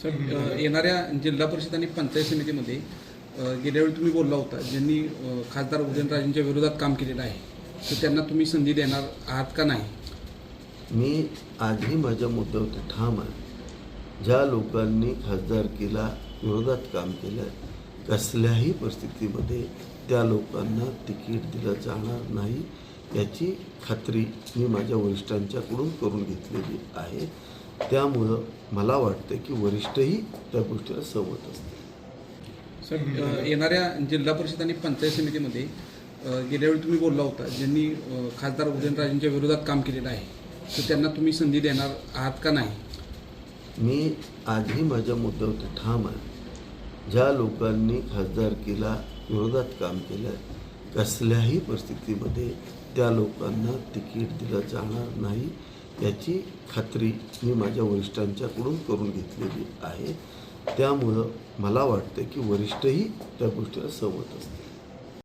Sir, येणाऱ्या जिल्हा परिषद आणि पंचायत समितीमध्ये गेल्या वेळी तुम्ही बोलला होता, ज्यांनी खासदार उदयनराजेंच्या विरोधात काम केलेलं आहे तर त्यांना तुम्ही संधी देणार आहात का नाही? मी आजही माझ्या मुद्द्यावर ठाम आहे. ज्या लोकांनी खासदारकीला विरोधात काम केलं, कसल्याही परिस्थितीमध्ये त्या लोकांना तिकीट दिलं जाणार नाही याची खात्री मी माझ्या वरिष्ठांच्याकडून करून घेतलेली आहे. त्यामुळं मला वाटतं की वरिष्ठही त्या गोष्टीला सहमत असतील. सर, येणाऱ्या जिल्हा परिषद आणि पंचायत समितीमध्ये गेल्या वेळी तुम्ही बोलला होता, ज्यांनी खासदार उदयनराजेंच्या विरोधात काम केलेलं आहे तर त्यांना तुम्ही संधी देणार आहात का नाही? मी आजही माझ्या मुद्द्यावर ठाम आहे. ज्या लोकांनी खासदारकीला विरोधात काम केलं, कसल्याही परिस्थितीमध्ये त्या लोकांना तिकीट दिलं जाणार नाही याची खात्री मी माझ्या वरिष्ठांच्याकडून करून घेतलेली आहे. त्यामुळं मला वाटतं की वरिष्ठही त्या गोष्टीला सहमत असतील.